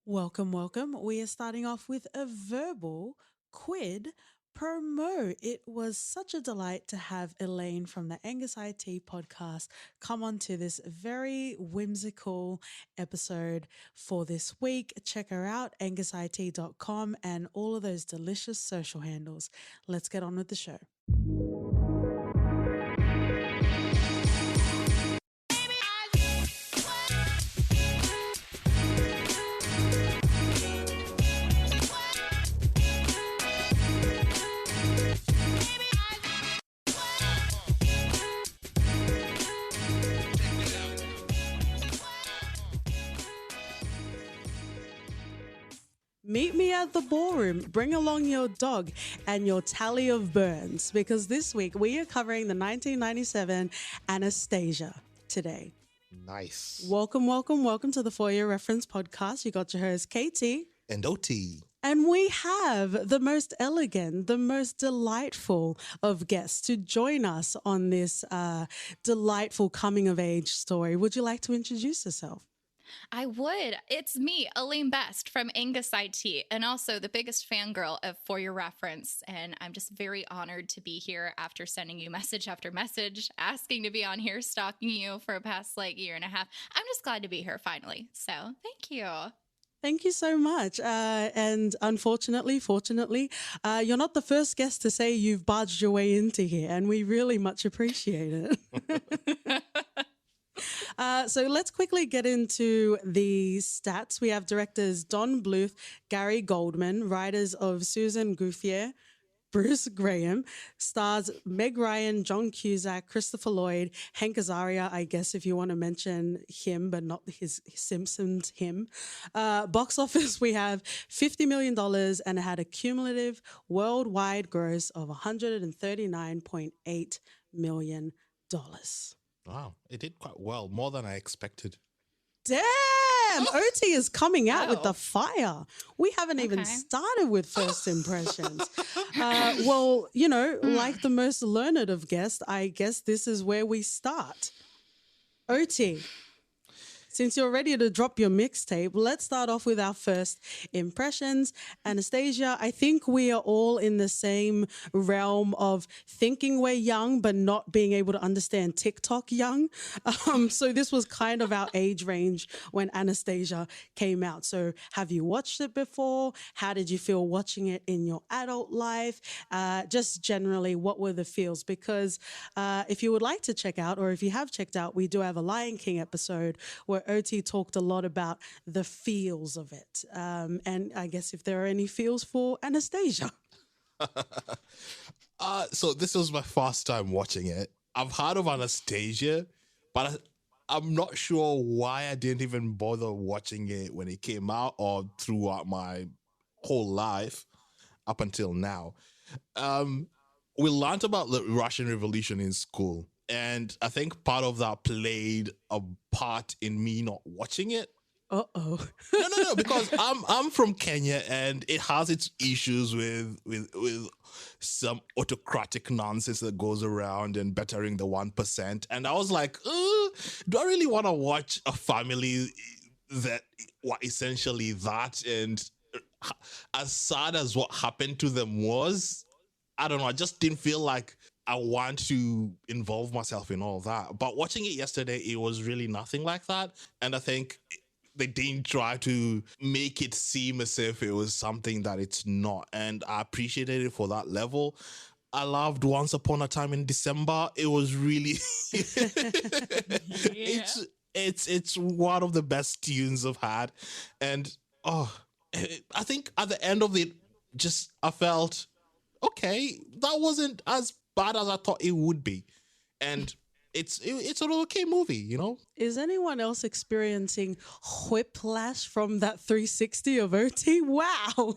Welcome, welcome. We are starting off with a verbal quid pro mo. It was such a delight to have Elaine from the Angus Eye Tea podcast come on to this very whimsical episode for this week. Check her out, angusIT.com, and all of those delicious social handles. Let's get on with the show. Meet me at the ballroom. Bring along your dog and your tally of burns because this week we are covering the 1997 Anastasia today. Nice. Welcome, welcome, welcome to the For Your Reference podcast. You got your host, Katie. And OT. And we have the most elegant, the most delightful of guests to join us on this delightful coming of age story. Would you like to introduce yourself? I would. It's me, Elaine Best from Angus Eye Tea, and also the biggest fangirl of For Your Reference. And I'm just very honored to be here after sending you message after message, asking to be on here, stalking you for a past year and a half. I'm just glad to be here finally. So thank you. Thank you so much. And unfortunately, fortunately, you're not the first guest to say you've barged your way into here, and we really much appreciate it. So let's quickly get into the stats. We have directors Don Bluth, Gary Goldman, writers of Susan Gouffier, Bruce Graham, stars Meg Ryan, John Cusack, Christopher Lloyd, Hank Azaria, I guess if you want to mention him, but not his Simpsons him. Box office, we have $50 million and it had a cumulative worldwide gross of $139.8 million. Wow, it did quite well, more than I expected. Damn, OT is coming out with Wow. the fire. We haven't even Okay. started with first impressions. Well, like the most learned of guests, I guess this is where we start. OT, since you're ready to drop your mixtape, let's start off with our first impressions. Anastasia, I think we are all in the same realm of thinking we're young, but not being able to understand TikTok young. So this was kind of our age range when Anastasia came out. So have you watched it before? How did you feel watching it in your adult life? Just generally, what were the feels? Because if you would like to check out, or if you have checked out, we do have a Lion King episode where OT talked a lot about the feels of it. And I guess if there are any feels for Anastasia. So this was my first time watching it. I've heard of Anastasia, but I'm not sure why I didn't even bother watching it when it came out or throughout my whole life up until now. We learned about the Russian Revolution in school, and I think part of that played a part in me not watching it. Uh-oh. No, because I'm from Kenya and it has its issues with some autocratic nonsense that goes around and bettering the 1%. And I was like, do I really want to watch a family that were essentially that? And as sad as what happened to them was, I don't know, I just didn't feel like I want to involve myself in all that. But watching it yesterday, it was really nothing like that. And I think they didn't try to make it seem as if it was something that it's not. And I appreciated it for that level. I loved Once Upon a Time in December. It was really it's one of the best tunes I've had. And I think at the end of it, just I felt okay, that wasn't as bad as I thought it would be. And it's an okay movie, you know? Is anyone else experiencing whiplash from that 360 of OT? Wow.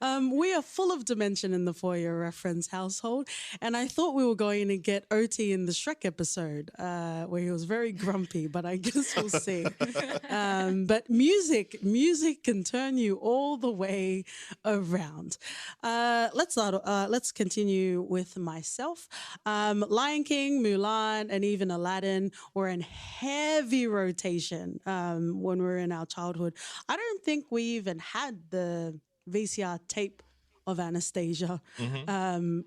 We are full of dimension in the For Your Reference household, and I thought we were going to get OT in the Shrek episode, where he was very grumpy, but I guess we'll see. But music can turn you all the way around. Let's continue with myself. Lion King, Mulan, and even Aladdin were in heavy rotation when we were in our childhood. I don't think we even had the VCR tape of Anastasia.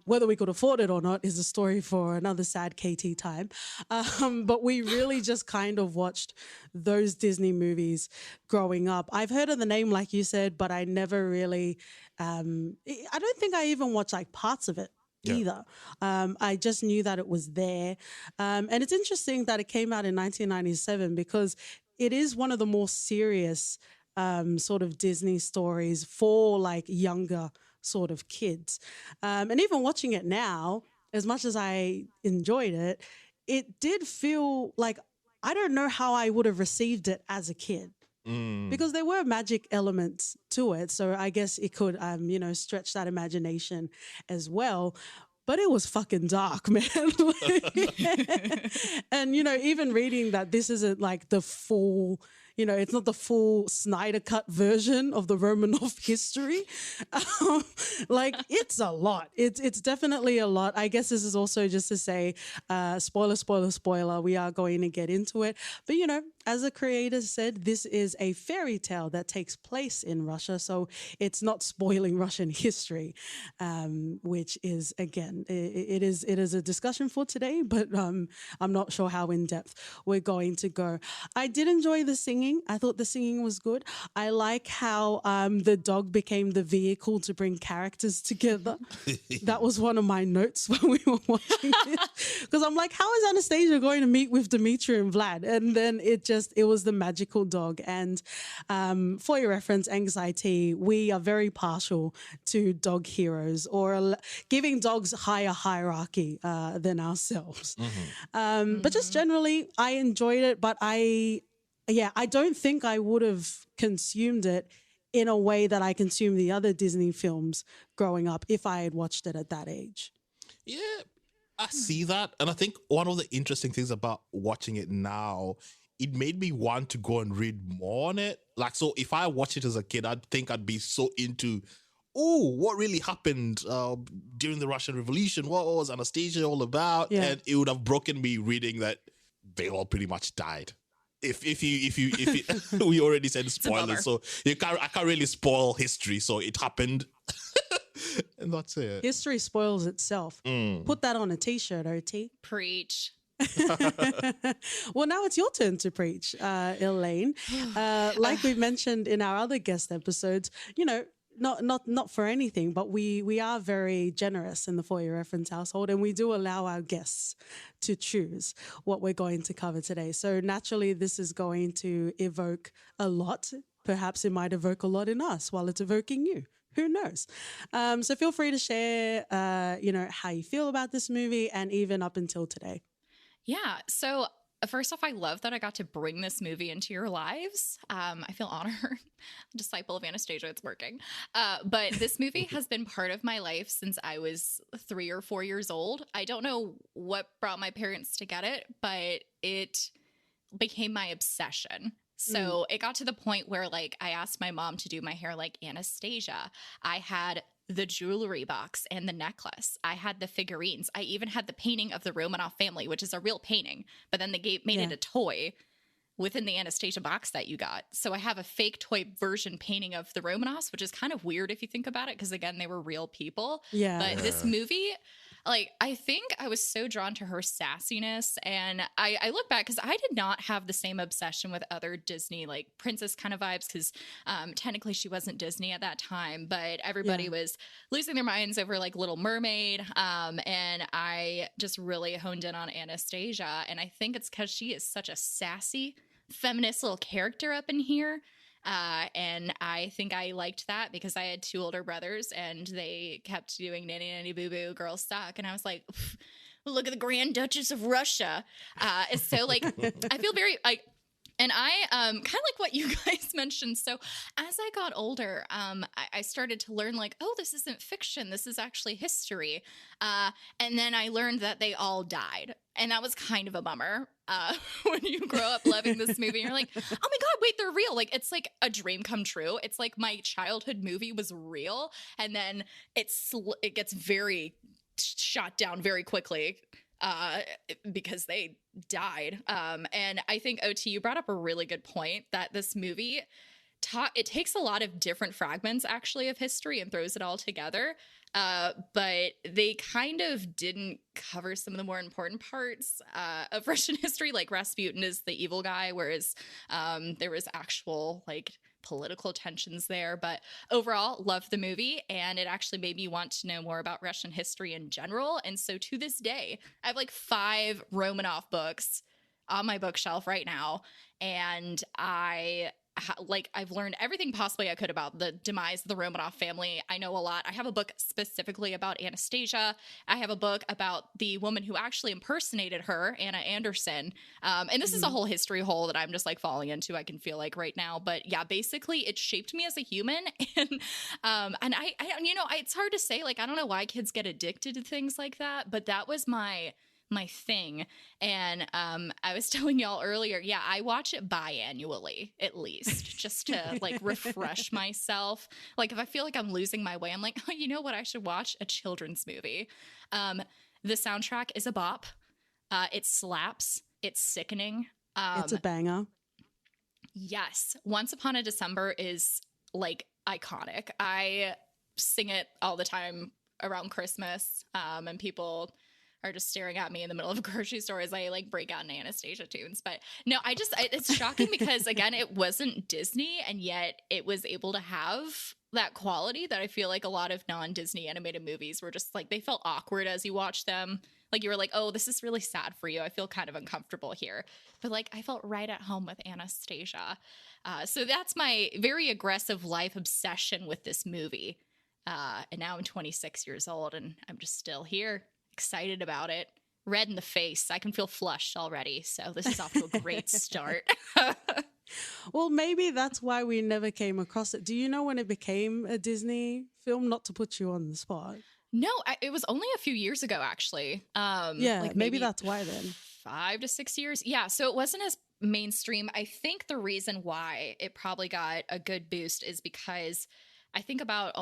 Whether we could afford it or not is a story for another sad KT time. But we really just kind of watched those Disney movies growing up. I've heard of the name, like you said, but I never really, I don't think I even watched like parts of it. Yeah. Either. I just knew that it was there. And it's interesting that it came out in 1997 because it is one of the more serious sort of Disney stories for like younger sort of kids. And even watching it now, as much as I enjoyed it, it did feel like I don't know how I would have received it as a kid. Because there were magic elements to it. So I guess it could, stretch that imagination as well. But it was fucking dark, man. And, even reading that this isn't like the full, it's not the full Snyder cut version of the Romanov history. Like, it's a lot. It's definitely a lot. I guess this is also just to say, spoiler, we are going to get into it. But, as the creator said, this is a fairy tale that takes place in Russia. So it's not spoiling Russian history, which is, again, it is a discussion for today, but I'm not sure how in depth we're going to go. I did enjoy the singing. I thought the singing was good. I like how the dog became the vehicle to bring characters together. That was one of my notes when we were watching this. Because I'm like, how is Anastasia going to meet with Dimitri and Vlad? And then it was the magical dog. And for your reference, Angus Eye Tea, we are very partial to dog heroes or giving dogs higher hierarchy than ourselves. But just generally, I enjoyed it, but I don't think I would have consumed it in a way that I consumed the other Disney films growing up if I had watched it at that age. Yeah, I see that. And I think one of the interesting things about watching it now, it made me want to go and read more on it. Like, so if I watched it as a kid, I'd think I'd be so into, what really happened during the Russian Revolution? What was Anastasia all about? Yeah. And it would have broken me reading that they all pretty much died. If you we already said spoilers, so I can't really spoil history. So it happened, and that's it. History spoils itself. Put that on a t-shirt, OT. Preach. Well, now it's your turn to preach, Elaine. Like we mentioned in our other guest episodes, not for anything, but we are very generous in the For Your Reference household, and we do allow our guests to choose what we're going to cover today. So naturally, this is going to evoke a lot. Perhaps it might evoke a lot in us while it's evoking you. Who knows? So feel free to share, how you feel about this movie and even up until today. Yeah. So first off, I love that I got to bring this movie into your lives. I feel honored. Disciple of Anastasia, it's working. But this movie has been part of my life since I was 3 or 4 years old. I don't know what brought my parents to get it, but it became my obsession. So it got to the point where, like, I asked my mom to do my hair like Anastasia. I had the jewelry box and the necklace. I had the figurines. I even had the painting of the Romanov family, which is a real painting, but then they made it a toy within the Anastasia box that you got. So I have a fake toy version painting of the Romanovs, which is kind of weird if you think about it, because again, they were real people. Yeah. But this movie, like, I think I was so drawn to her sassiness, and I look back because I did not have the same obsession with other Disney, like, princess kind of vibes, because technically she wasn't Disney at that time, but everybody was losing their minds over, like, Little Mermaid, and I just really honed in on Anastasia, and I think it's because she is such a sassy, feminist little character up in here. And I think I liked that because I had 2 older brothers and they kept doing nanny nanny boo boo girl stuck, and I was like, look at the Grand Duchess of Russia. So, like, I feel very like And I kind of like what you guys mentioned. So as I got older, I started to learn like, oh, this isn't fiction. This is actually history. And then I learned that they all died. And that was kind of a bummer when you grow up loving this movie. And you're like, oh my God, wait, they're real. Like, it's like a dream come true. It's like my childhood movie was real. And then it gets very shot down very quickly. Because they died. And I think, OT, you brought up a really good point that this movie, it takes a lot of different fragments, actually, of history and throws it all together. But they kind of didn't cover some of the more important parts of Russian history. Like Rasputin is the evil guy, whereas there was actual, like, political tensions there. But overall, loved the movie, and it actually made me want to know more about Russian history in general. And so to this day, I have like 5 Romanov books on my bookshelf right now, and I've learned everything possibly I could about the demise of the Romanov family. I know a lot. I have a book specifically about Anastasia. I have a book about the woman who actually impersonated her, Anna Anderson. And this is a whole history hole that I'm just like falling into, I can feel like right now. But yeah, basically it shaped me as a human. And I it's hard to say, like, I don't know why kids get addicted to things like that, but that was my thing. And I was telling y'all earlier, yeah, I watch it biannually at least, just to like refresh myself. Like if I feel like I'm losing my way, I'm like, oh, you know what? I should watch a children's movie. The soundtrack is a bop. It slaps. It's sickening. It's a banger. Yes. Once Upon a December is like iconic. I sing it all the time around Christmas, and people are just staring at me in the middle of a grocery store as I like break out in Anastasia tunes. But no, it's shocking because again, it wasn't Disney, and yet it was able to have that quality that I feel like a lot of non-Disney animated movies were just like, they felt awkward as you watch them. Like you were like, oh, this is really sad for you. I feel kind of uncomfortable here. But like, I felt right at home with Anastasia. So that's my very aggressive life obsession with this movie. And now I'm 26 years old and I'm just still here. Excited about it. Red in the face. I can feel flushed already. So this is off to a great start. Well, maybe that's why we never came across it. Do you know when it became a Disney film? Not to put you on the spot. No, it was only a few years ago, actually. Yeah, like maybe that's why then. 5 to 6 years. Yeah, so it wasn't as mainstream. I think the reason why it probably got a good boost is because I think about,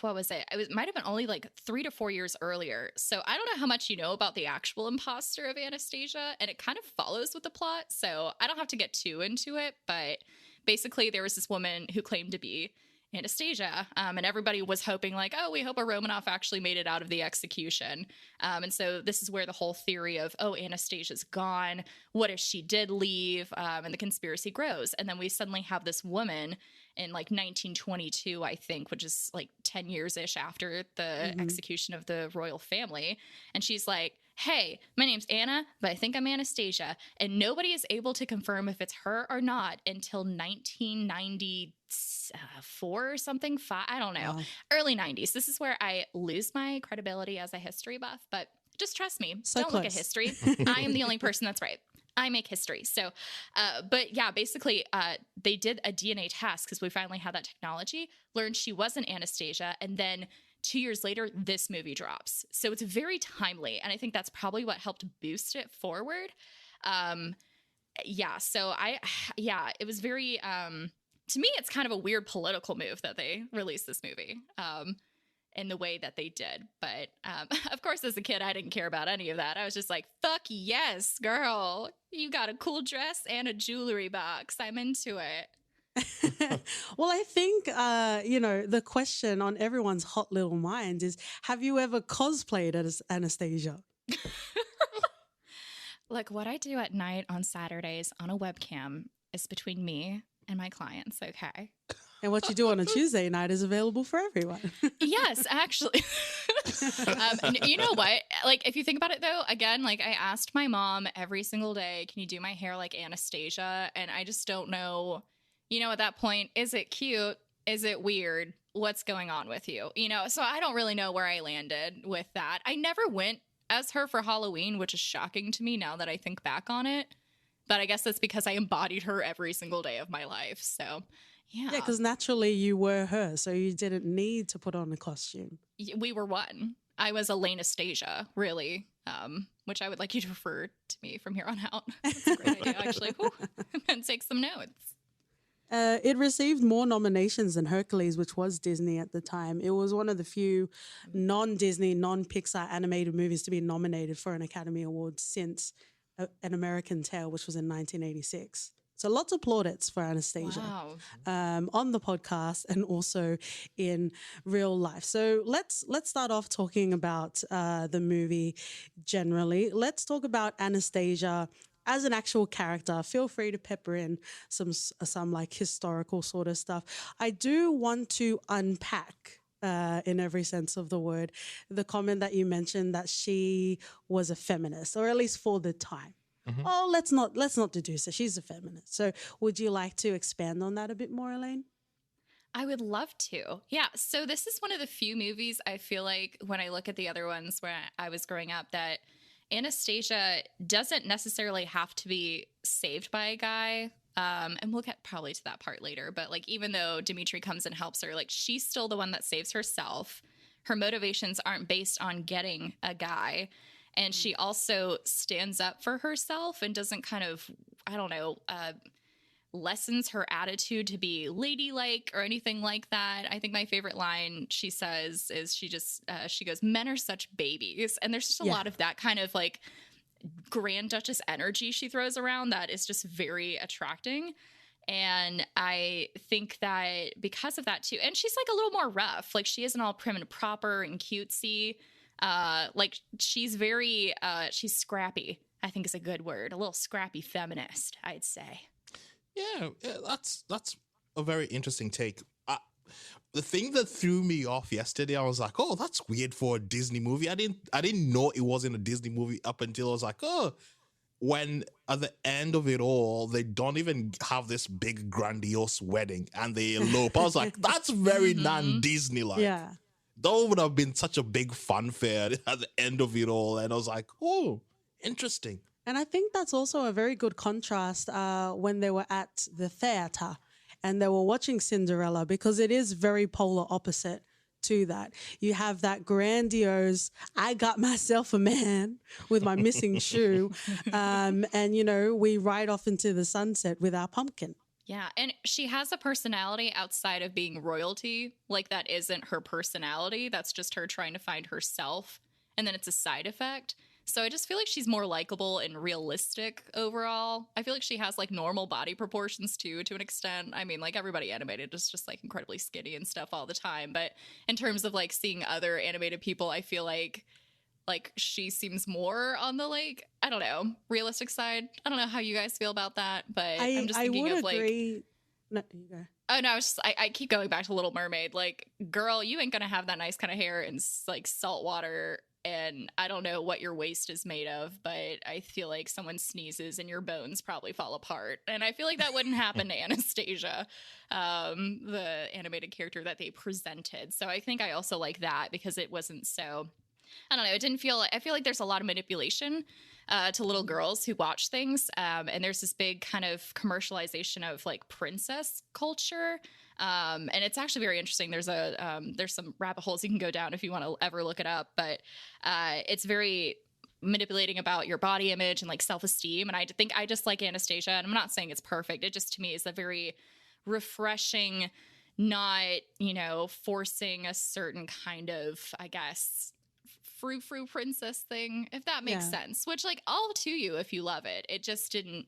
what was it? It might have been only like 3 to 4 years earlier. So I don't know how much you know about the actual imposter of Anastasia, and it kind of follows with the plot. So I don't have to get too into it, but basically there was this woman who claimed to be Anastasia, and everybody was hoping like, oh, we hope a Romanov actually made it out of the execution. And so this is where the whole theory of, oh, Anastasia's gone. What if she did leave? And the conspiracy grows. And then we suddenly have this woman in like 1922, I think, which is like 10 years-ish after the execution of the royal family. And she's like, hey, my name's Anna, but I think I'm Anastasia. And nobody is able to confirm if it's her or not until 1994 or something. I don't know. Wow. Early 90s. This is where I lose my credibility as a history buff, but just trust me. So don't close. Look at history. I am the only person that's right. I make history. So, but yeah, basically they did a DNA test because we finally had that technology, learned she wasn't Anastasia, and then 2 years later, this movie drops. So it's very timely, and I think that's probably what helped boost it forward. So it was very, to me, it's kind of a weird political move that they released this movie. In the way that they did. But of course, as a kid, I didn't care about any of that. I was just like, fuck yes, girl. You got a cool dress and a jewelry box. I'm into it. Well, I think, the question on everyone's hot little mind is, have you ever cosplayed as Anastasia? Look, what I do at night on Saturdays on a webcam is between me and my clients, okay? And what you do on a Tuesday night is available for everyone. Yes, actually. You know what? Like, if you think about it, though, again, like I asked my mom every single day, can you do my hair like Anastasia? And I just don't know, at that point, is it cute? Is it weird? What's going on with you? So I don't really know where I landed with that. I never went as her for Halloween, which is shocking to me now that I think back on it. But I guess that's because I embodied her every single day of my life. So, yeah. Yeah, because naturally you were her, so you didn't need to put on a costume. We were one. I was Anastasia, really, which I would like you to refer to me from here on out. That's a great idea, actually. Whew. And take some notes. It received more nominations than Hercules, which was Disney at the time. It was one of the few non-Disney, non-Pixar animated movies to be nominated for an Academy Award since An American Tail, which was in 1986. So lots of plaudits for Anastasia on the podcast and also in real life. So let's start off talking about the movie generally. Let's talk about Anastasia as an actual character. Feel free to pepper in some like historical sort of stuff. I do want to unpack in every sense of the word the comment that you mentioned that she was a feminist, or at least for the time. Mm-hmm. Oh, let's not deduce it. She's a feminist. So would you like to expand on that a bit more, Elaine? I would love to. Yeah. So this is one of the few movies I feel like when I look at the other ones where I was growing up that Anastasia doesn't necessarily have to be saved by a guy. And we'll get probably to that part later. But like, even though Dimitri comes and helps her, like she's still the one that saves herself. Her motivations aren't based on getting a guy. And she also stands up for herself and doesn't kind of, I don't know, lessens her attitude to be ladylike or anything like that. I think my favorite line she says is she goes, "Men are such babies." And there's just a lot of that kind of like Grand Duchess energy she throws around that is just very attracting. And I think that because of that too, and she's like a little more rough, like she isn't all prim and proper and cutesy. Like she's very, she's scrappy, I think is a good word. A little scrappy feminist, I'd say. Yeah, that's a very interesting take. The thing that threw me off yesterday, I was like, oh, that's weird for a Disney movie. I didn't know it wasn't a Disney movie up until I was like, oh, when at the end of it all, they don't even have this big grandiose wedding and they elope. I was like, that's very non-Disney-like. Yeah. That would have been such a big funfair at the end of it all. And I was like, oh, interesting. And I think that's also a very good contrast when they were at the theater and they were watching Cinderella, because it is very polar opposite to that. You have that grandiose, I got myself a man with my missing shoe. And, you know, we ride off into the sunset with our pumpkin. Yeah, and she has a personality outside of being royalty. Like, that isn't her personality. That's just her trying to find herself. And then it's a side effect. So I just feel like she's more likable and realistic overall. I feel like she has, like, normal body proportions, too, to an extent. I mean, like, everybody animated is just, like, incredibly skinny and stuff all the time. But in terms of, like, seeing other animated people, I feel like she seems more on the, like, I don't know, realistic side. I don't know how you guys feel about that, but I'm just thinking of agree. No, you go. Oh no, I keep going back to Little Mermaid. Like, girl, you ain't gonna have that nice kind of hair in like salt water, and I don't know what your waist is made of, but I feel like someone sneezes and your bones probably fall apart. And I feel like that wouldn't happen to Anastasia, the animated character that they presented. So I think I also like that because it wasn't so, I don't know, it didn't feel, I feel like there's a lot of manipulation to little girls who watch things. And there's this big kind of commercialization of like princess culture. And it's actually very interesting. There's some rabbit holes you can go down if you want to ever look it up, but it's very manipulating about your body image and like self-esteem. And I think I just like Anastasia, and I'm not saying it's perfect. It just to me is a very refreshing, not, you know, forcing a certain kind of, I guess, frou-frou princess thing, if that makes sense, which like all to you if you love it. It just didn't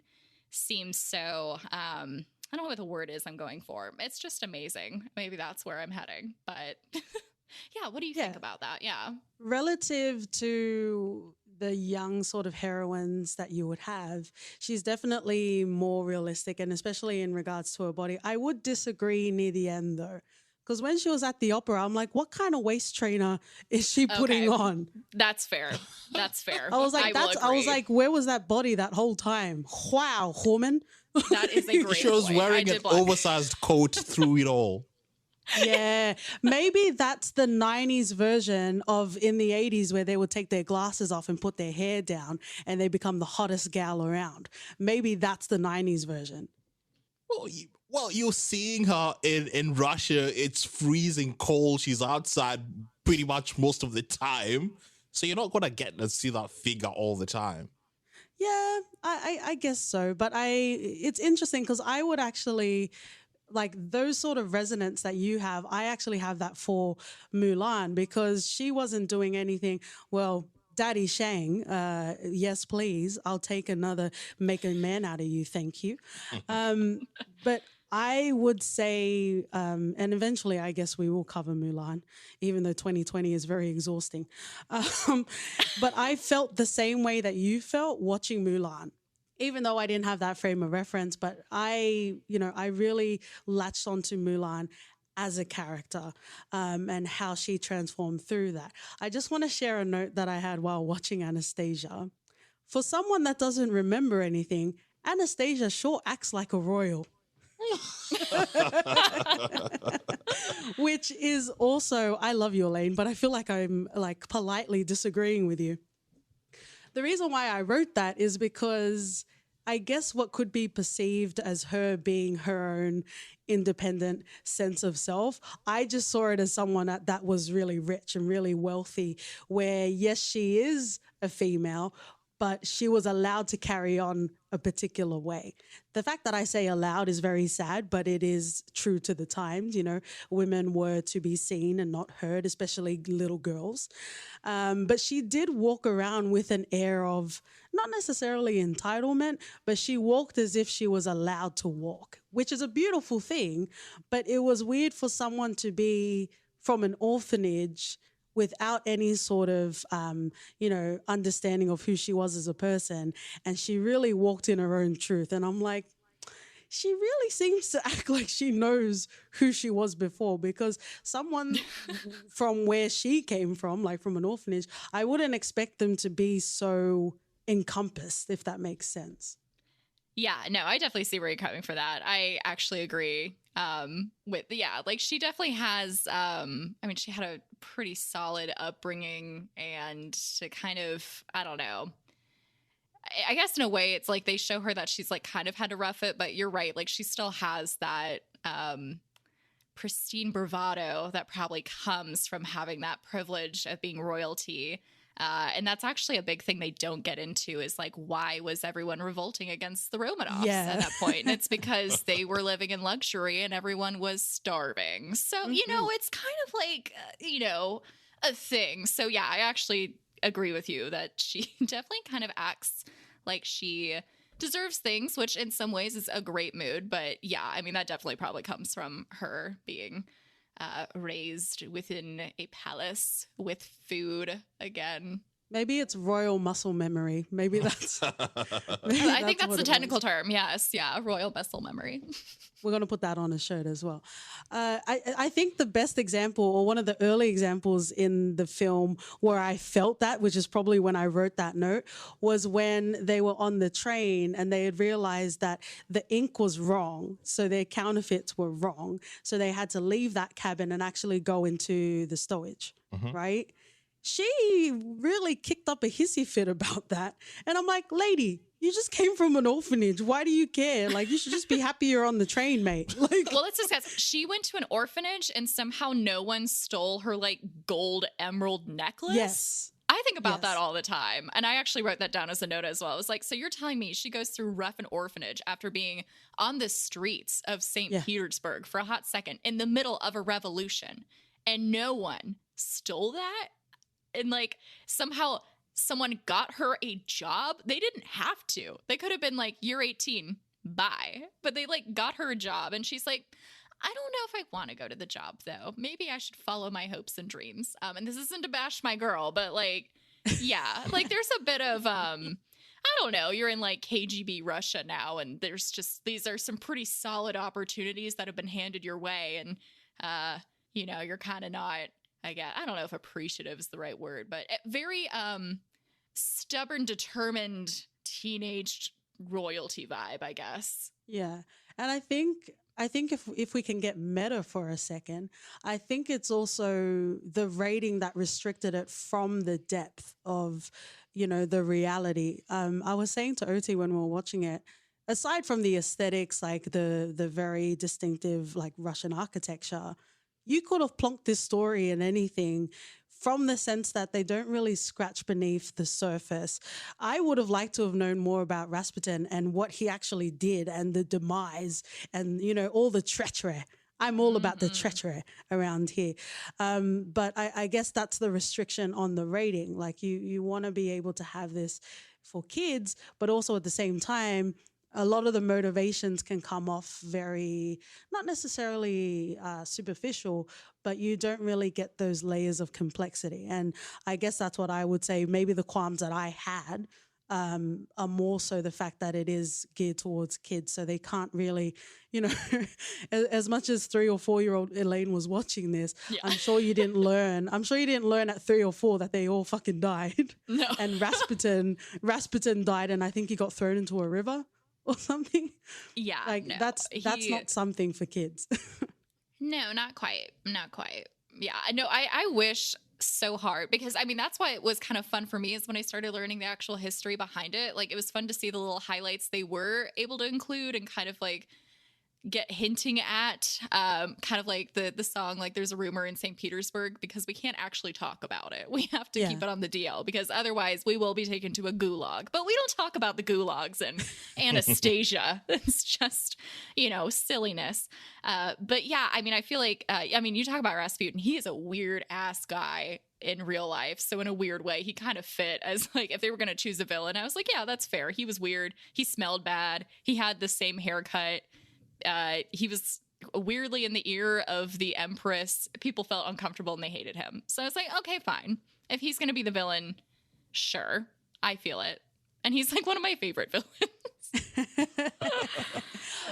seem so, I don't know what the word is I'm going for. It's just amazing. Maybe that's where I'm heading. But yeah, what do you think about that? Yeah. Relative to the young sort of heroines that you would have, she's definitely more realistic, and especially in regards to her body. I would disagree near the end though. Because when she was at the opera, I'm like, what kind of waist trainer is she putting on? That's fair. That's fair. I was like, where was that body that whole time? Wow, woman. That is a great She was point. wearing an oversized coat through it all. Yeah, maybe that's the 90s version of in the 80s where they would take their glasses off and put their hair down and they become the hottest gal around. Maybe that's the 90s version. Well, you're seeing her in Russia. It's freezing cold. She's outside pretty much most of the time. So you're not going to get to see that figure all the time. Yeah, I guess so. But it's interesting because I would actually like those sort of resonance that you have. I actually have that for Mulan because she wasn't doing anything. Well, Daddy Shang, yes, please. I'll take another, make a man out of you. Thank you. But I would say, and eventually I guess we will cover Mulan, even though 2020 is very exhausting. But I felt the same way that you felt watching Mulan. Even though I didn't have that frame of reference, but I really latched onto Mulan as a character and how she transformed through that. I just want to share a note that I had while watching Anastasia. For someone that doesn't remember anything, Anastasia sure acts like a royal. Which is also, I love you, Elaine, but I feel like I'm like politely disagreeing with you. The reason why I wrote that is because I guess what could be perceived as her being her own independent sense of self, I just saw it as someone that was really rich and really wealthy, where yes, she is a female, but she was allowed to carry on a particular way. The fact that I say allowed is very sad, but it is true to the times. You know, women were to be seen and not heard, especially little girls. But she did walk around with an air of not necessarily entitlement, but she walked as if she was allowed to walk, which is a beautiful thing. But it was weird for someone to be from an orphanage without any sort of, understanding of who she was as a person. And she really walked in her own truth. And I'm like, she really seems to act like she knows who she was before, because someone from where she came from, like from an orphanage, I wouldn't expect them to be so encompassed, if that makes sense. Yeah, no, I definitely see where you're coming for that. I actually agree like she definitely has, she had a pretty solid upbringing, and to kind of, I don't know, I guess in a way it's like they show her that she's like kind of had to rough it, but you're right. Like she still has that, pristine bravado that probably comes from having that privilege of being royalty. And that's actually a big thing they don't get into, is like, why was everyone revolting against the Romanovs at that point? And it's because they were living in luxury and everyone was starving. So, it's kind of like, a thing. So, yeah, I actually agree with you that she definitely kind of acts like she deserves things, which in some ways is a great mood. But yeah, I mean, that definitely probably comes from her being raised within a palace with food again. Maybe it's royal muscle memory. Maybe that's. I think that's the technical term. Yes, yeah, royal muscle memory. We're going to put that on a shirt as well. I think the best example, or one of the early examples in the film where I felt that, which is probably when I wrote that note, was when they were on the train and they had realized that the ink was wrong. So their counterfeits were wrong. So they had to leave that cabin and actually go into the stowage, right? She really kicked up a hissy fit about that. And I'm like, lady, you just came from an orphanage. Why do you care? Like, you should just be happy you're on the train, mate. Like, well, let's discuss. She went to an orphanage and somehow no one stole her like gold emerald necklace. Yes. I think about that all the time. And I actually wrote that down as a note as well. I was like, so you're telling me she goes through rough and orphanage after being on the streets of St. Petersburg for a hot second in the middle of a revolution, and no one stole that? And like somehow someone got her a job. They didn't have to. They could have been like, you're 18, bye. But they like got her a job, and she's like, I don't know if I want to go to the job though. Maybe I should follow my hopes and dreams. And this isn't to bash my girl, but like, yeah, like there's a bit of, I don't know, you're in like KGB Russia now, and there's just, these are some pretty solid opportunities that have been handed your way. And, you're kind of not, I don't know if appreciative is the right word, but very stubborn, determined teenage royalty vibe, I guess. Yeah. And I think I think if we can get meta for a second, I think it's also the rating that restricted it from the depth of, the reality. I was saying to OT when we were watching it, aside from the aesthetics, like the very distinctive like Russian architecture, you could have plonked this story in anything from the sense that they don't really scratch beneath the surface. I would have liked to have known more about Rasputin and what he actually did and the demise and, all the treachery. I'm all about the treachery around here. But I guess that's the restriction on the rating. Like you want to be able to have this for kids, but also at the same time, a lot of the motivations can come off very, not necessarily superficial, but you don't really get those layers of complexity. And I guess that's what I would say. Maybe the qualms that I had are more so the fact that it is geared towards kids. So they can't really, as much as 3 or 4 year old Elaine was watching this, yeah. I'm sure you didn't learn at 3 or 4 that they all fucking died. No. And Rasputin died, and I think he got thrown into a river or something. Yeah. Like no. that's not something for kids. No, not quite. Not quite. Yeah. No, I wish so hard, because I mean, that's why it was kind of fun for me, is when I started learning the actual history behind it. Like, it was fun to see the little highlights they were able to include and kind of like get hinting at, kind of like the song, like There's a Rumor in St. Petersburg, because we can't actually talk about it. We have to keep it on the DL, because otherwise we will be taken to a gulag. But we don't talk about the gulags and Anastasia. It's just, silliness. But yeah, I mean, I feel like, you talk about Rasputin, he is a weird ass guy in real life. So in a weird way, he kind of fit as like, if they were going to choose a villain, I was like, yeah, that's fair. He was weird. He smelled bad. He had the same haircut. He was weirdly in the ear of the Empress. People felt uncomfortable and they hated him. So I was like, okay, fine. If he's going to be the villain, sure. I feel it. And he's like one of my favorite villains.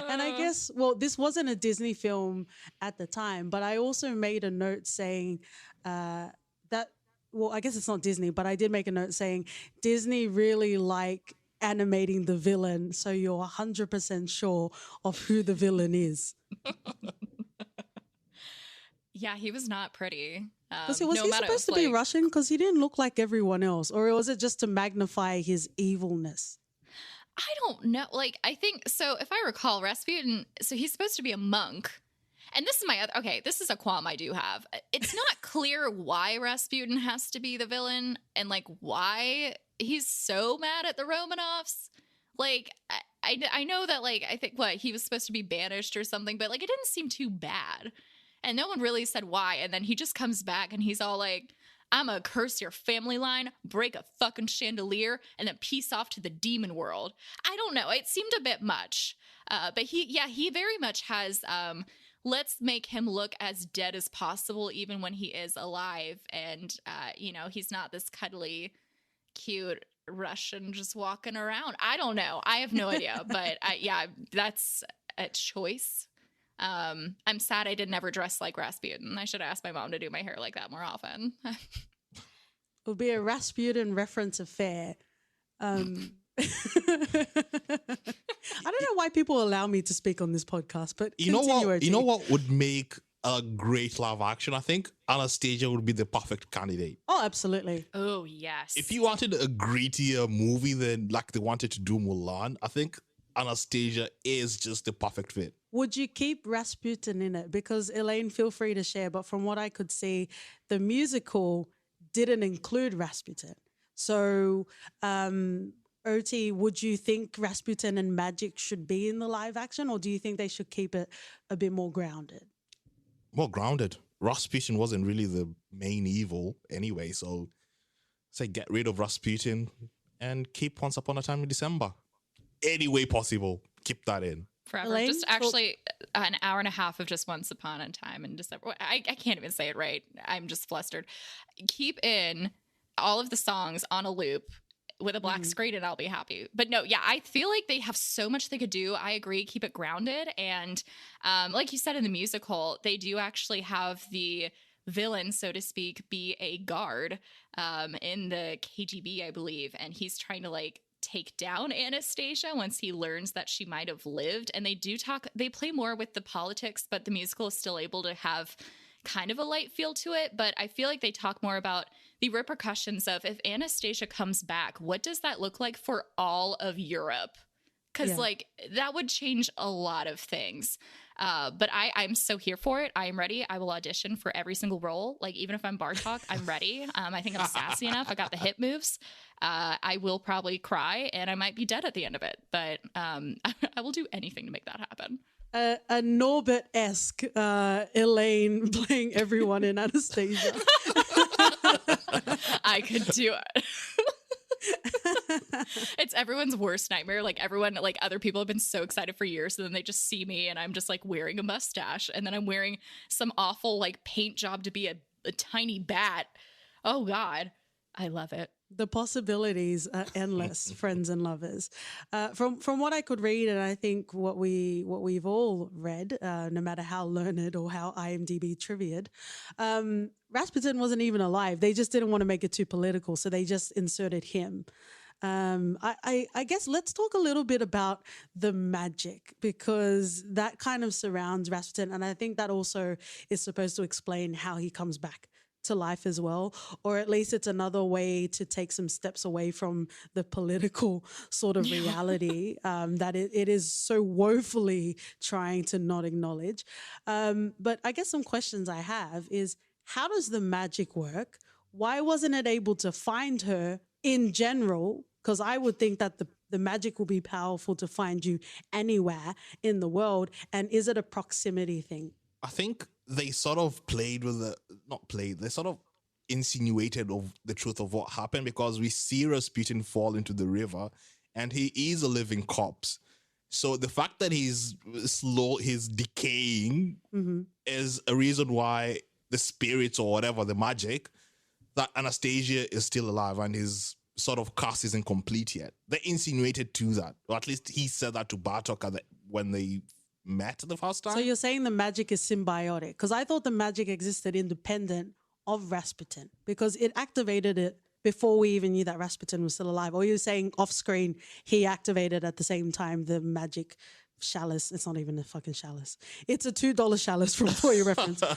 And I guess, this wasn't a Disney film at the time, but I also made a note saying that, I guess it's not Disney, but I did make a note saying Disney really animating the villain, so you're 100% sure of who the villain is. Yeah, he was not pretty. Was he supposed to be Russian? Because he didn't look like everyone else. Or was it just to magnify his evilness? I don't know. Like, I think, so if I recall, Rasputin, so he's supposed to be a monk. And this is this is a qualm I do have. It's not clear why Rasputin has to be the villain and like why he's so mad at the Romanovs. Like, I know that, like, I think he was supposed to be banished or something, but like it didn't seem too bad. And no one really said why. And then he just comes back and he's all like, I'm gonna curse your family line, break a fucking chandelier, and then peace off to the demon world. I don't know. It seemed a bit much. But he very much has, let's make him look as dead as possible, even when he is alive. And, he's not this cuddly, cute Russian just walking around. I don't know. I have no idea. But that's a choice. I'm sad I didn't ever dress like Rasputin. I should have asked my mom to do my hair like that more often. It would be a Rasputin reference affair. I don't know why people allow me to speak on this podcast, but you know what would make a great live action? I think Anastasia would be the perfect candidate. Oh, absolutely. Oh, yes. If you wanted a grittier movie than like they wanted to do Mulan, I think Anastasia is just the perfect fit. Would you keep Rasputin in it? Because Elaine, feel free to share, but from what I could see, the musical didn't include Rasputin. So, OT, would you think Rasputin and magic should be in the live action, or do you think they should keep it a bit more grounded? More grounded. Rasputin wasn't really the main evil anyway, so say get rid of Rasputin and keep Once Upon a Time in December. Any way possible, keep that in. Forever. Elaine? Just actually an hour and a half of just Once Upon a Time in December. I can't even say it right. I'm just flustered. Keep in all of the songs on a loop with a black screen and I'll be happy. But no, yeah, I feel like they have so much they could do. I agree. Keep it grounded. And like you said in the musical, they do actually have the villain, so to speak, be a guard in the KGB, I believe. And he's trying to like take down Anastasia once he learns that she might have lived. And they play more with the politics, but the musical is still able to have kind of a light feel to it. But I feel like they talk more about the repercussions of if Anastasia comes back, what does that look like for all of Europe? Because like that would change a lot of things. But I'm so here for it. I am ready. I will audition for every single role. Like even if I'm Bartok, I'm ready. I think I'm sassy enough. I got the hip moves. I will probably cry and I might be dead at the end of it. But I will do anything to make that happen. A Norbert-esque Elaine playing everyone in Anastasia. I could do it. It's everyone's worst nightmare. Like everyone, like other people have been so excited for years, and then they just see me and I'm just like wearing a mustache, and then I'm wearing some awful like paint job to be a tiny bat. Oh God, I love it. The possibilities are endless, friends and lovers. From what I could read, and I think what we've all read, no matter how learned or how IMDb triviaed, Rasputin wasn't even alive. They just didn't want to make it too political, so they just inserted him. I guess let's talk a little bit about the magic, because that kind of surrounds Rasputin, and I think that also is supposed to explain how he comes back to life as well, or at least it's another way to take some steps away from the political sort of reality that it is so woefully trying to not acknowledge. But I guess some questions I have is, how does the magic work? Why wasn't it able to find her in general? Because I would think that the magic will be powerful to find you anywhere in the world. And is it a proximity thing? I think they sort of they sort of insinuated of the truth of what happened, because we see Rasputin fall into the river and he is a living corpse. So the fact that he's decaying is a reason why the spirits or whatever, the magic, that Anastasia is still alive and his sort of cast isn't complete yet. They insinuated to that, or at least he said that to Bartok when they met the first time. So you're saying the magic is symbiotic? Because I thought the magic existed independent of Rasputin, because it activated it before we even knew that Rasputin was still alive. Or you're saying off screen he activated at the same time the magic chalice. It's not even a fucking chalice. It's a $2 chalice from For Your Reference. The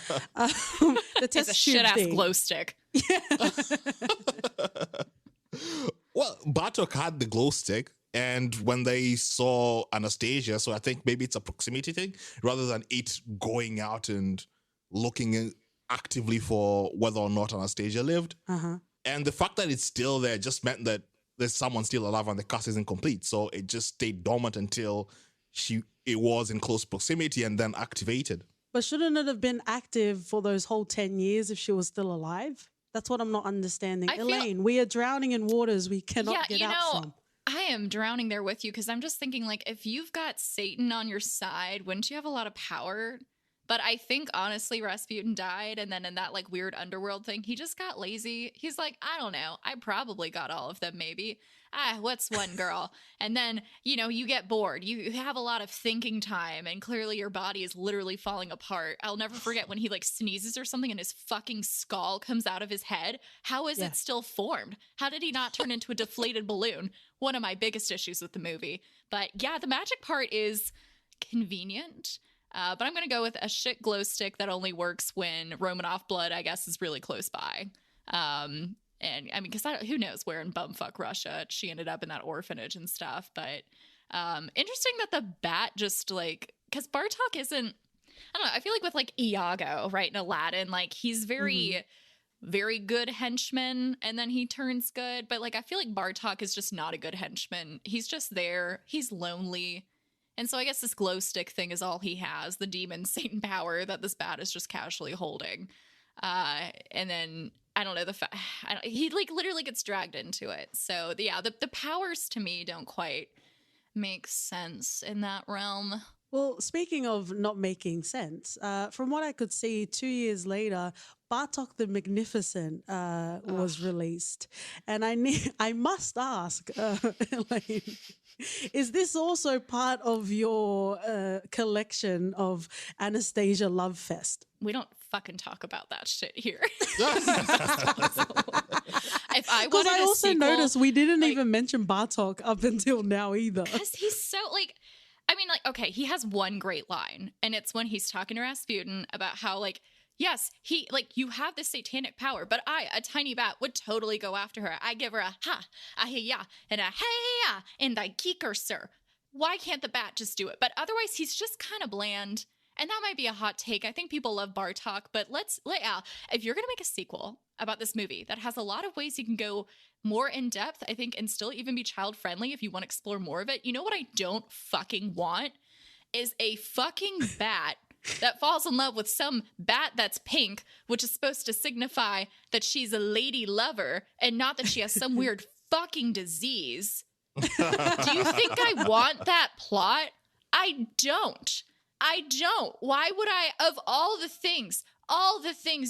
test it's a shit ass glow stick. Yeah. Well, Bartok had the glow stick, and when they saw Anastasia, so I think maybe it's a proximity thing rather than it going out and looking actively for whether or not Anastasia lived. And the fact that it's still there just meant that there's someone still alive and the cast isn't complete. So it just stayed dormant until it was in close proximity and then activated. But shouldn't it have been active for those whole 10 years if she was still alive? That's what I'm not understanding. Elaine, we are drowning in waters we cannot get out from. I am drowning there with you, because I'm just thinking, like, if you've got Satan on your side, wouldn't you have a lot of power? But I think, honestly, Rasputin died, and then in that, like, weird underworld thing, he just got lazy. He's like, I don't know. I probably got all of them, maybe. What's one girl? And then, you get bored. You have a lot of thinking time, and clearly your body is literally falling apart. I'll never forget when he, like, sneezes or something and his fucking skull comes out of his head. How is it still formed? How did he not turn into a deflated balloon? One of my biggest issues with the movie. But yeah, the magic part is convenient. But I'm going to go with a shit glow stick that only works when Romanov blood, I guess, is really close by. And I mean, because who knows where in bumfuck Russia she ended up in that orphanage and stuff. But interesting that the bat just like, because Bartok isn't, I don't know, I feel like with like Iago, right, in Aladdin, like he's very, very good henchman and then he turns good. But like, I feel like Bartok is just not a good henchman. He's just there. He's lonely. And so I guess this glow stick thing is all he has, the demon Satan power that this bat is just casually holding. And then, I don't know, he like literally gets dragged into it. So yeah, the powers to me don't quite make sense in that realm. Well, speaking of not making sense, from what I could see, 2 years later, Bartok the Magnificent was released. And I must ask, Elaine, is this also part of your collection of Anastasia Love Fest? We don't fucking talk about that shit here. If I Because wanted I a also sequel, noticed we didn't like- even mention Bartok up until now either. because he's so like, I mean, like, okay, he has one great line, and it's when he's talking to Rasputin about how, like, yes, he, like, you have this satanic power, but I, a tiny bat, would totally go after her. I give her a ha, a hey-ya, and a hey-ya, and I kick her, sir. Why can't the bat just do it? But otherwise, he's just kind of bland. And that might be a hot take. I think people love Bartok, but let's lay out. If you're going to make a sequel about this movie that has a lot of ways you can go more in depth, I think, and still even be child friendly if you want to explore more of it, you know what I don't fucking want is a fucking bat that falls in love with some bat that's pink, which is supposed to signify that she's a lady lover and not that she has some weird fucking disease. Do you think I want that plot? I don't. I don't. Why would I, of all the things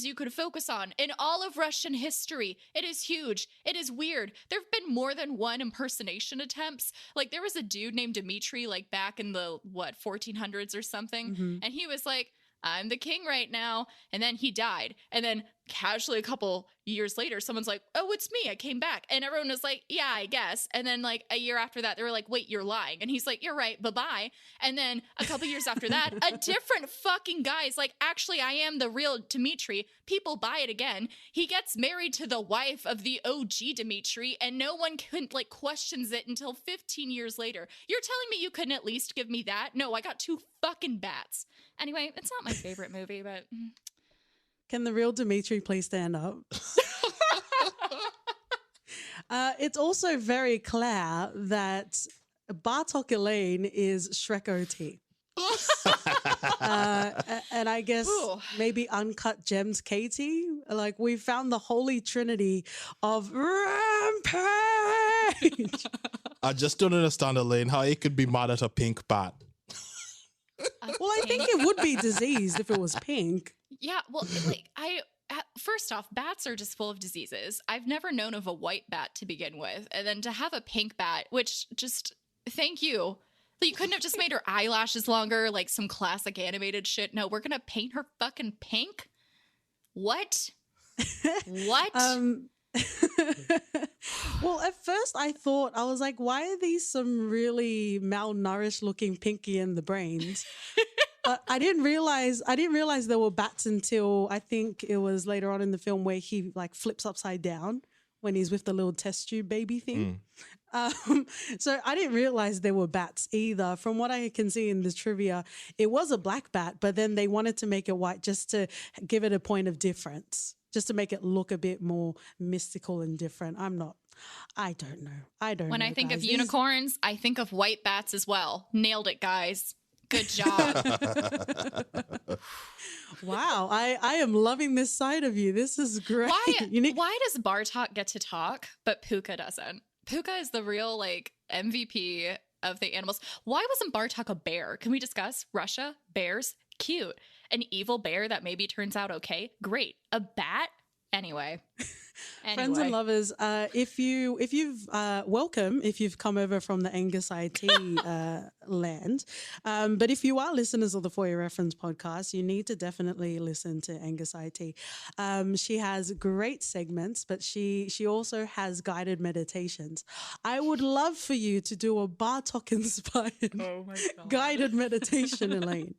you could focus on in all of Russian history, it is huge. It is weird. There have been more than one impersonation attempts. Like, there was a dude named Dmitri, like, back in the, 1400s or something. Mm-hmm. And he was like, I'm the king right now. And then he died. And then casually a couple years later, someone's like, oh, it's me. I came back. And everyone was like, yeah, I guess. And then like a year after that, they were like, wait, you're lying. And he's like, you're right. Bye-bye. And then a couple years after that, a different fucking guy is like, actually, I am the real Dmitri. People buy it again. He gets married to the wife of the OG Dmitri, and no one like questions it until 15 years later. You're telling me you couldn't at least give me that? No, I got 2 fucking bats. Anyway, it's not my favorite movie, but... Can the real Dimitri please stand up? It's also very clear that Bartok Elaine is Shrek OT. And I guess maybe Uncut Gems Katie. Like, we found the holy trinity of rampage. I just don't understand, Elaine, how it could be mad at a pink bat. Well, I think it would be diseased if it was pink. Yeah, well, like, first off, bats are just full of diseases. I've never known of a white bat to begin with. And then to have a pink bat, which just, thank you. You couldn't have just made her eyelashes longer, like some classic animated shit. No, we're going to paint her fucking pink? What? What? Well, at first I thought, I was like, why are these some really malnourished looking pinky in the brains? But I didn't realize there were bats until I think it was later on in the film where he like flips upside down when he's with the little test tube baby thing. So I didn't realize there were bats either. From what I can see in the trivia, it was a black bat, but then they wanted to make it white just to give it a point of difference, just to make it look a bit more mystical and different. I don't know. I don't know. When I think of unicorns, I think of white bats as well. Nailed it, guys. Good job. Wow, I am loving this side of you. This is great. Why does Bartok get to talk, but Puka doesn't? Puka is the real like MVP of the animals. Why wasn't Bartok a bear? Can we discuss Russia? Bears? Cute. An evil bear that maybe turns out okay? Great. A bat? Anyway. Friends and lovers, if you've welcome if you've come over from the Angus Eye Tea land, but if you are listeners of the For Your Reference podcast, you need to definitely listen to Angus Eye Tea. She has great segments, but she also has guided meditations. I would love for you to do a Bartok inspired guided meditation, Elaine.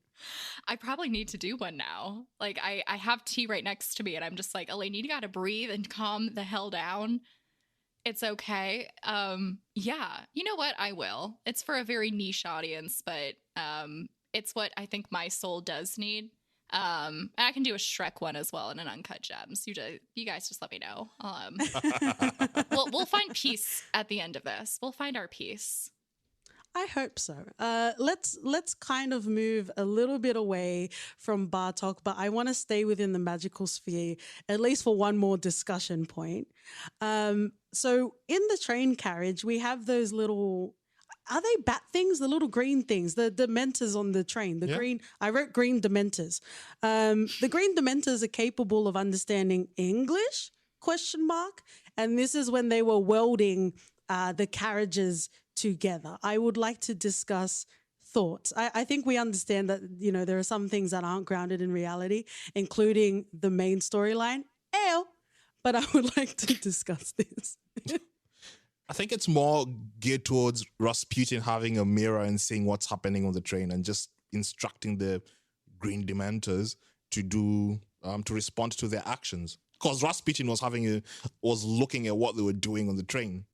I probably need to do one now. Like, I have tea right next to me, and I'm just like, Elaine, you gotta breathe and calm the hell down. It's okay. Yeah, you know what? I will. It's for a very niche audience, but it's what I think my soul does need. And I can do a Shrek one as well and an Uncut Gems. You guys just let me know. We'll find peace at the end of this. We'll find our peace. I hope so. Let's kind of move a little bit away from Bartok, but I want to stay within the magical sphere, at least for one more discussion point. So in the train carriage, we have those little, are they bat things? The little green things, the dementors on the train, green, I wrote green dementors. The green dementors are capable of understanding English, ? And this is when they were welding the carriages together. I would like to discuss thoughts. I think we understand that, you know, there are some things that aren't grounded in reality, including the main storyline. but I would like to discuss this. I think it's more geared towards Rasputin having a mirror and seeing what's happening on the train and just instructing the green dementors to do to respond to their actions. Because Rasputin was looking at what they were doing on the train.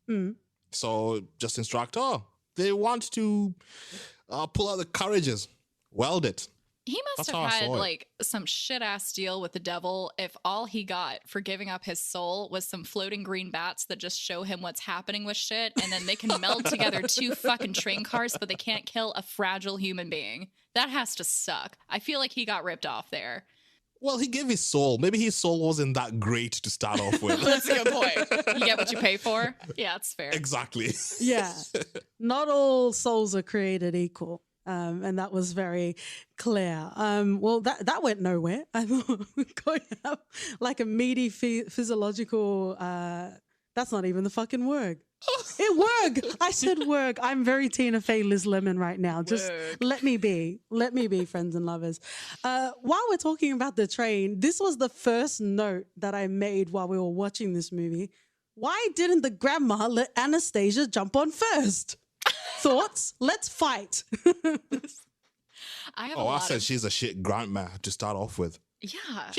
So just instruct, they want to pull out the carriages. Weld it. He must have had like some shit ass deal with the devil if all he got for giving up his soul was some floating green bats that just show him what's happening with shit, and then they can meld together 2 fucking train cars, but they can't kill a fragile human being. That has to suck. I feel like he got ripped off there. Well, he gave his soul. Maybe his soul wasn't that great to start off with. That's a good point. You get what you pay for? Yeah, that's fair. Exactly. Yeah. Not all souls are created equal. And that was very clear. Well, that went nowhere. I thought we were going to have like a meaty physiological, that's not even the fucking word. It worked. I said work. I'm very Tina Fey, Liz Lemon right now. Just let me be, friends and lovers. While we're talking about the train, this was the first note that I made while we were watching this movie. Why didn't the grandma let Anastasia jump on first? Thoughts? Let's fight. I said she's a shit grandma to start off with. Yeah.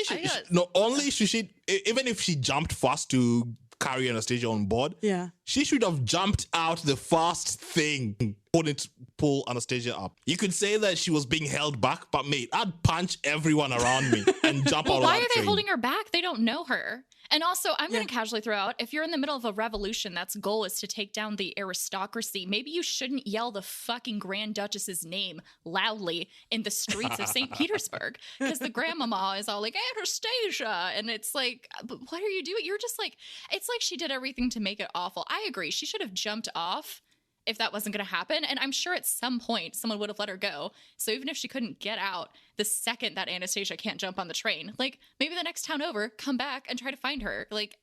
Even if she jumped fast to carry Anastasia on board, she should have jumped out the fast thing, couldn't pull Anastasia up. You could say that she was being held back, but mate, I'd punch everyone around me and jump out of that Why are they train. holding her back? They don't know her. And also, I'm going to casually throw out, if you're in the middle of a revolution that's goal is to take down the aristocracy, maybe you shouldn't yell the fucking Grand Duchess's name loudly in the streets of St. Petersburg, because the grandmama is all like, Anastasia, and it's like, but what are you doing? You're just like, it's like she did everything to make it awful. I agree. She should have jumped off if that wasn't going to happen. And I'm sure at some point someone would have let her go. So even if she couldn't get out the second that Anastasia can't jump on the train, like maybe the next town over, come back and try to find her. Like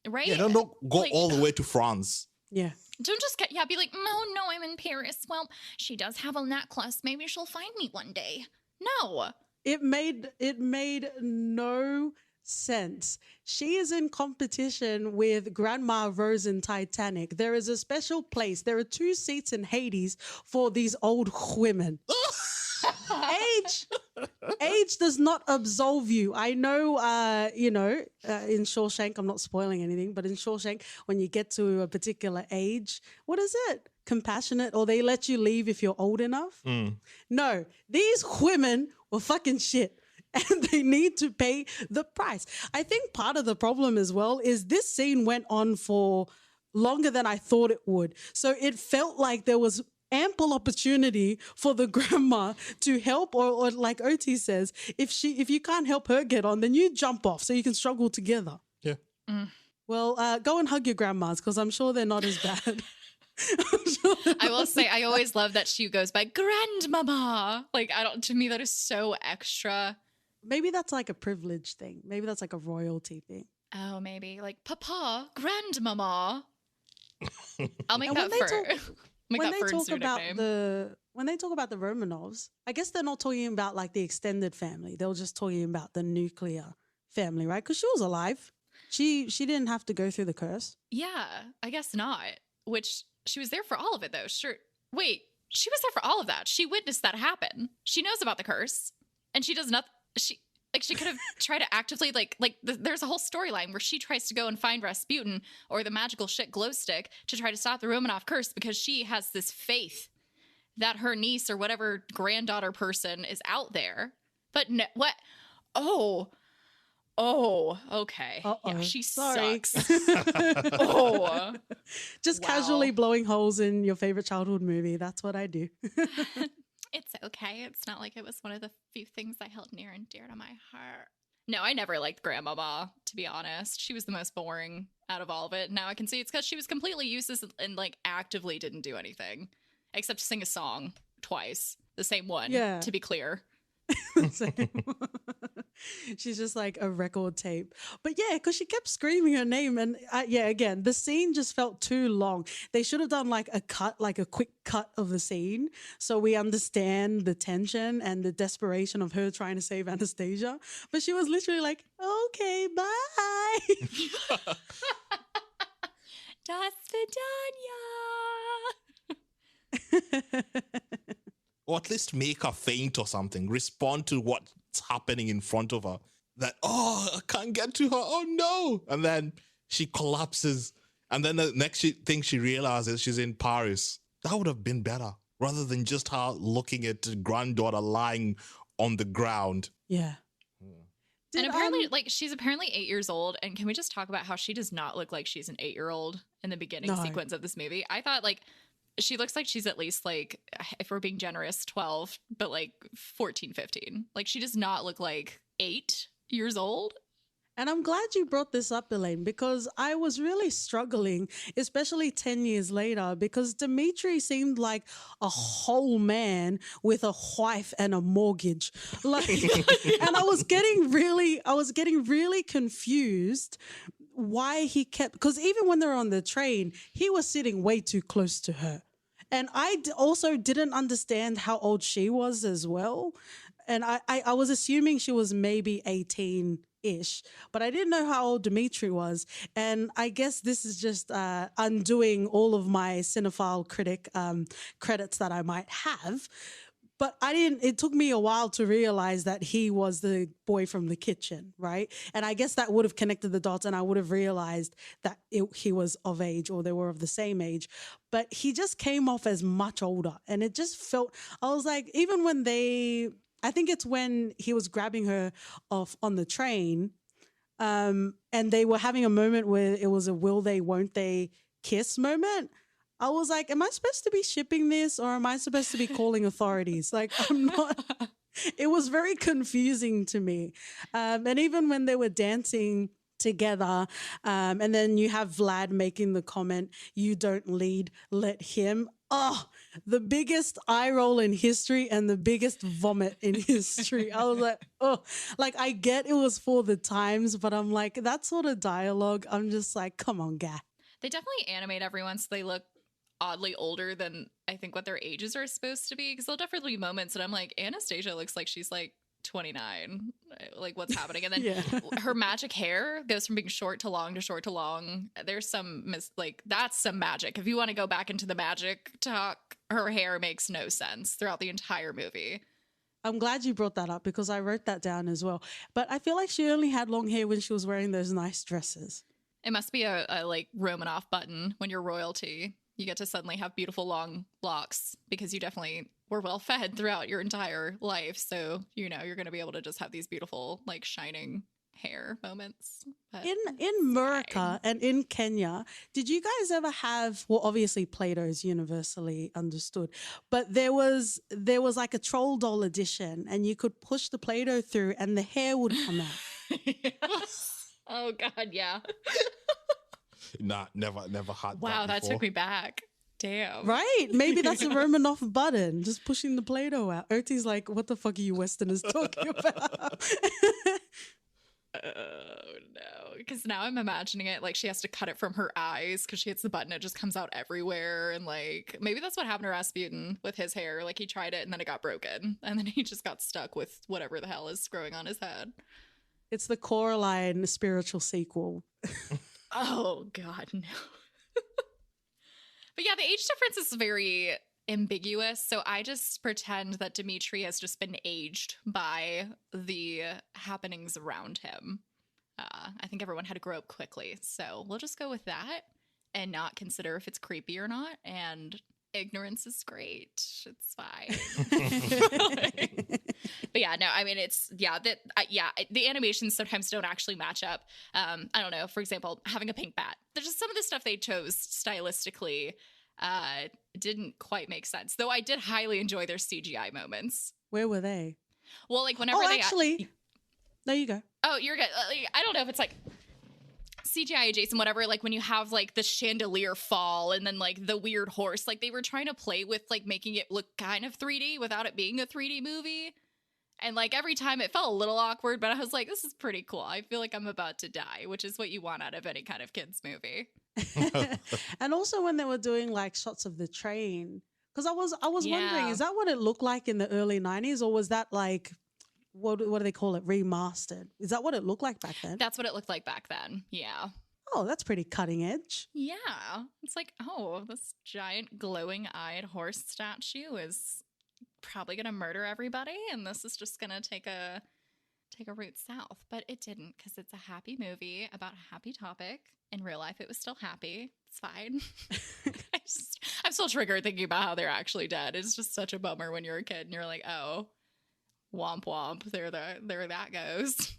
right? Yeah, don't go all the way to France. Yeah. Don't just be like, no, I'm in Paris. Well, she does have a necklace. Maybe she'll find me one day. No. It made no sense. She is in competition with Grandma Rose in Titanic. There is a special place. There are 2 seats in Hades for these old women. Age does not absolve you. I know, in Shawshank, I'm not spoiling anything, but in Shawshank, when you get to a particular age, what is it? Compassionate, or they let you leave if you're old enough? No, these women were fucking shit. And they need to pay the price. I think part of the problem as well is this scene went on for longer than I thought it would. So it felt like there was ample opportunity for the grandma to help, or like OT says, if you can't help her get on, then you jump off so you can struggle together. Yeah. Well, go and hug your grandmas, because I'm sure they're not as bad. I will say, I always love that she goes by grandmama. Like, to me, that is so extra. Maybe that's like a privilege thing. Maybe that's like a royalty thing. Oh, maybe like Papa, Grandmama. I'll make that when they talk about the Romanovs, I guess they're not talking about like the extended family. They were just talking about the nuclear family, right? Because she was alive. She didn't have to go through the curse. Yeah, I guess not. Which she was there for all of it, though. Sure. Wait, she was there for all of that. She witnessed that happen. She knows about the curse, and she does nothing. She could have tried to actively there's a whole storyline where she tries to go and find Rasputin or the magical shit glow stick to try to stop the Romanov curse, because she has this faith that her niece or whatever granddaughter person is out there. But no, what? Oh, okay. Yeah, she sucks. Just casually blowing holes in your favorite childhood movie. That's what I do. It's okay. It's not like it was one of the few things I held near and dear to my heart. No, I never liked Grandmama, to be honest. She was the most boring out of all of it. Now I can see it's because she was completely useless and actively didn't do anything except sing a song twice. The same one, to be clear. She's just like a record tape. But yeah, because she kept screaming her name. And yeah, again, the scene just felt too long. They should have done like a cut, like a quick cut of the scene so we understand the tension and the desperation of her trying to save Anastasia. But she was literally like, okay, bye. Das Vidania. Or at least make her faint or something. Respond to what's happening in front of her. That, oh, I can't get to her. Oh, no. And then she collapses. And then the next thing she realizes she's in Paris. That would have been better rather than just her looking at her granddaughter lying on the ground. Yeah. And apparently, she's apparently 8 years old. And can we just talk about how she does not look like she's an 8-year-old in the beginning sequence of this movie? I thought, she looks like she's at least, if we're being generous, 12, but 14, 15. She does not look like 8 years old. And I'm glad you brought this up, Elaine, because I was really struggling, especially 10 years later, because Dimitri seemed like a whole man with a wife and a mortgage. And I was getting really confused why he kept, because even when they're on the train, he was sitting way too close to her. And I also didn't understand how old she was as well. And I was assuming she was maybe 18-ish, but I didn't know how old Dimitri was. And I guess this is just undoing all of my cinephile critic credits that I might have. But it took me a while to realize that he was the boy from the kitchen, right? And I guess that would have connected the dots and I would have realized that he was of age or they were of the same age. But he just came off as much older. And it just felt, I was like, even when I think it's when he was grabbing her off on the train and they were having a moment where it was a will they, won't they kiss moment. I was like, am I supposed to be shipping this or am I supposed to be calling authorities? I'm not. It was very confusing to me. And even when they were dancing together and then you have Vlad making the comment, you don't lead, let him. Oh, the biggest eye roll in history and the biggest vomit in history. I was like, oh, I get it was for the times, but I'm like, that sort of dialogue, I'm just like, come on, guy. They definitely animate everyone so they look oddly older than I think what their ages are supposed to be. Because there'll definitely be moments that I'm like, Anastasia looks like she's 29. What's happening? And then her magic hair goes from being short to long to short to long. There's some that's some magic. If you want to go back into the magic talk, her hair makes no sense throughout the entire movie. I'm glad you brought that up because I wrote that down as well. But I feel like she only had long hair when she was wearing those nice dresses. It must be a Romanoff button when you're royalty. You get to suddenly have beautiful long locks because you definitely were well fed throughout your entire life. So, you're going to be able to just have these beautiful, shining hair moments. But in America and in Kenya, did you guys ever have, well, obviously Play-Doh's universally understood, but there was a troll doll edition and you could push the Play-Doh through and the hair would come out. Yes. Oh God. Yeah. Nah, never had wow, that that took me back. Damn. Right? Maybe that's a Romanoff button, just pushing the Play-Doh out. Ertie's like, what the fuck are you Westerners talking about? Oh, no. Because now I'm imagining it she has to cut it from her eyes because she hits the button. It just comes out everywhere. And maybe that's what happened to Rasputin with his hair. He tried it and then it got broken. And then he just got stuck with whatever the hell is growing on his head. It's the Coraline spiritual sequel. Oh, God, no. But yeah, the age difference is very ambiguous. So I just pretend that Dimitri has just been aged by the happenings around him. I think everyone had to grow up quickly. So we'll just go with that and not consider if it's creepy or not. And ignorance is great. It's fine. But yeah, no, I mean, the animations sometimes don't actually match up. I don't know. For example, having a pink bat. There's just some of the stuff they chose stylistically didn't quite make sense. Though I did highly enjoy their CGI moments. Where were they? Well, whenever they actually, there you go. Oh, you're good. I don't know if it's CGI adjacent, whatever, when you have the chandelier fall and then the weird horse, they were trying to play with making it look kind of 3D without it being a 3D movie. And like every time it felt a little awkward, but I was like, this is pretty cool. I feel like I'm about to die, which is what you want out of any kind of kids movie. And also when they were doing like shots of the train, because I was wondering, Yeah. is that what it looked like in the early 90s, or was that like what do they call it, remastered? Is that what it looked like back then? That's what it looked like back then. Yeah. Oh, that's pretty cutting edge. Yeah. It's like, oh, this giant glowing-eyed horse statue is probably going to murder everybody, and this is just going to take a route south. But it didn't, because it's a happy movie about a happy topic. In real life, it was still happy. It's fine. I'm still triggered thinking about how they're actually dead. It's just such a bummer when you're a kid and you're like, oh, womp womp. There that goes.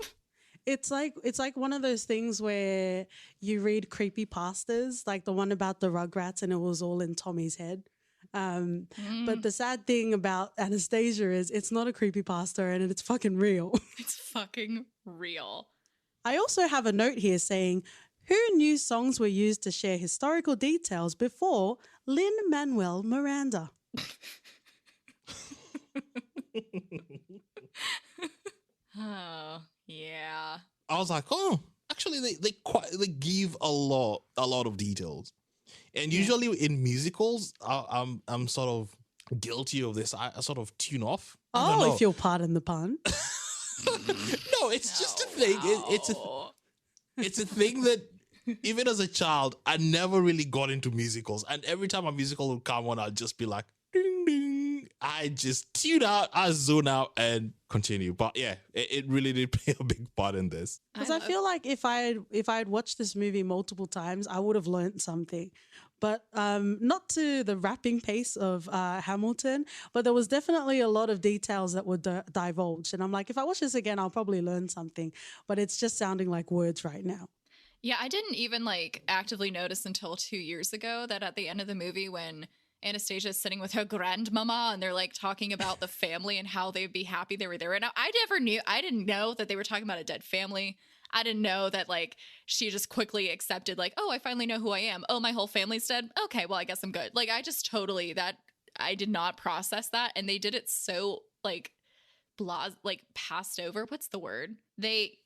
It's like one of those things where you read creepy pastas, like the one about the Rugrats, and it was all in Tommy's head. But the sad thing about Anastasia is it's not a creepy pasta, and it's fucking real. It's fucking real. I also have a note here saying, who knew songs were used to share historical details before Lin-Manuel Miranda? Oh, yeah. I was like, oh, actually, they give a lot of details, and usually in musicals, I'm sort of guilty of this. I sort of tune off. I don't Oh, know. if you'll pardon the pun. No, it's just a thing. It's a thing that even as a child, I never really got into musicals, and every time a musical would come on, I'd just be like, ding ding. I just tune out, I zone out, and continue. But yeah, it really did play a big part in this. Because I feel like if I had watched this movie multiple times, I would have learned something. But not to the rapping pace of Hamilton, but there was definitely a lot of details that were divulged. And I'm like, if I watch this again, I'll probably learn something. But it's just sounding like words right now. Yeah, I didn't even like actively notice until 2 years ago that at the end of the movie when Anastasia is sitting with her grandmama and they're like talking about the family and how they'd be happy they were there. And I didn't know that they were talking about a dead family. I didn't know that like she just quickly accepted like, oh, I finally know who I am. Oh, my whole family's dead. Okay, well, I guess I'm good. Like I just totally I did not process that. And they did it so like passed over. What's the word? They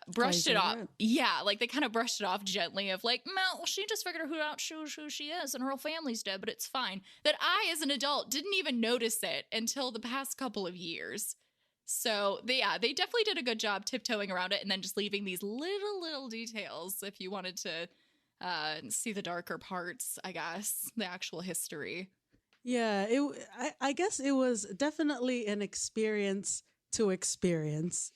brushed it off. Yeah, like they kind of brushed it off gently of like, well, she just figured out who she is and her whole family's dead, but it's fine. That I, as an adult, didn't even notice it until the past couple of years. So they definitely did a good job tiptoeing around it and then just leaving these little details if you wanted to see the darker parts, I guess, the actual history. Yeah, I guess it was definitely an experience to experience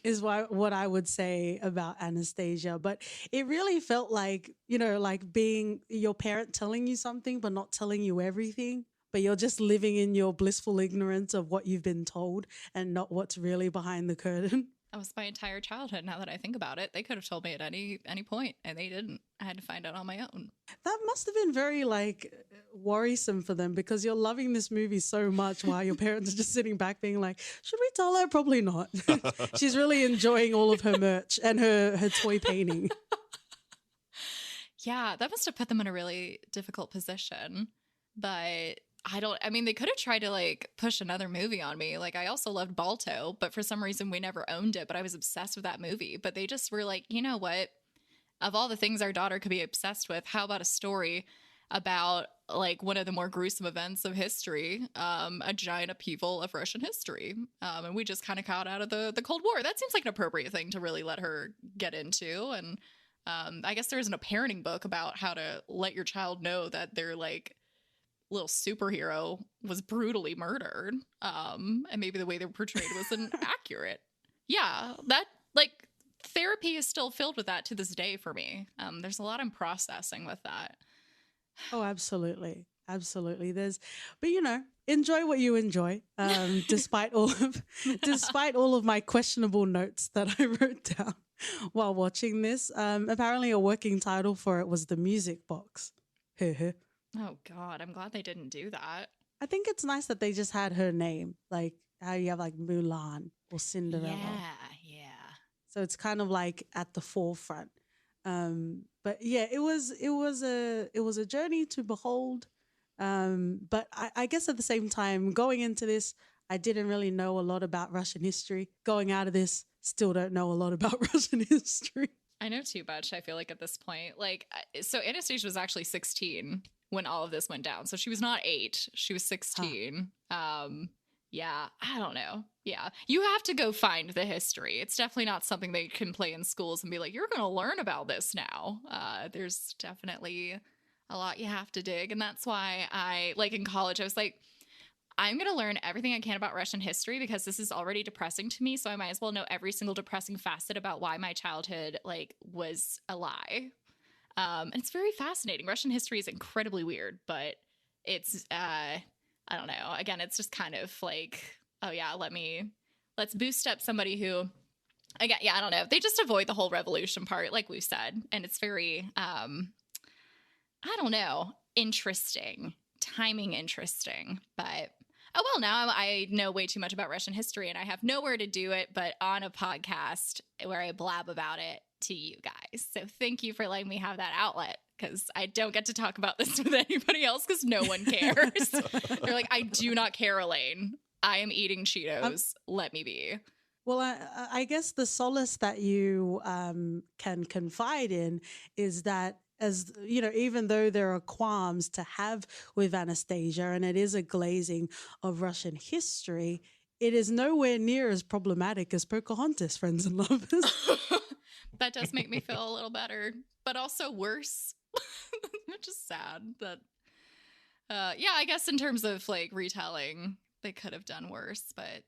is what I would say about Anastasia. But it really felt like, like being your parent telling you something but not telling you everything, but you're just living in your blissful ignorance of what you've been told and not what's really behind the curtain. That was my entire childhood. Now that I think about it, they could have told me at any point, and they didn't. I had to find out on my own. That must have been very worrisome for them, because you're loving this movie so much while your parents are just sitting back being like, should we tell her? Probably not. She's really enjoying all of her merch and her toy painting. Yeah, that must have put them in a really difficult position. But they could have tried to push another movie on me. Like I also loved Balto, but for some reason we never owned it, but I was obsessed with that movie. But they just were like, you know what? Of all the things our daughter could be obsessed with, how about a story about one of the more gruesome events of history, a giant upheaval of Russian history. And we just kind of got out of the Cold War. That seems like an appropriate thing to really let her get into. And I guess there isn't a parenting book about how to let your child know that they're little superhero was brutally murdered, and maybe the way they were portrayed wasn't accurate. Yeah, that therapy is still filled with that to this day for me. There's a lot I'm processing with that. Oh, absolutely. But enjoy what you enjoy, despite all of my questionable notes that I wrote down while watching this. Apparently a working title for it was The Music Box. Oh, God. I'm glad they didn't do that. I think it's nice that they just had her name, like how you have Mulan or Cinderella. Yeah. So it's kind of at the forefront. But yeah, it was a journey to behold. But I guess at the same time, going into this, I didn't really know a lot about Russian history. Going out of this, still don't know a lot about Russian history. I know too much, I feel like, at this point. Like, so Anastasia was actually 16 when all of this went down. So she was not 8. She was 16. Yeah, I don't know. Yeah. You have to go find the history. It's definitely not something that you can play in schools and be like, you're going to learn about this now. There's definitely a lot you have to dig. And that's why I, like in college, I was like, I'm going to learn everything I can about Russian history because this is already depressing to me. So I might as well know every single depressing facet about why my childhood like was a lie. And it's very fascinating. Russian history is incredibly weird, but it's, I don't know. Again, it's just kind of like, oh yeah, let's boost up somebody who, again, yeah, I don't know. They just avoid the whole revolution part, like we've said. And it's very, I don't know, interesting, timing interesting. But, oh well, now I know way too much about Russian history and I have nowhere to do it but on a podcast where I blab about it to you guys. So thank you for letting me have that outlet. Because I don't get to talk about this with anybody else because no one cares. They're like, I do not care, Elaine. I am eating Cheetos. Let me be. Well, I guess the solace that you can confide in is that, as you know, even though there are qualms to have with Anastasia and it is a glazing of Russian history, it is nowhere near as problematic as Pocahontas, friends and lovers. That does make me feel a little better, but also worse. Which is sad. That, yeah, I guess in terms of like retelling, they could have done worse. But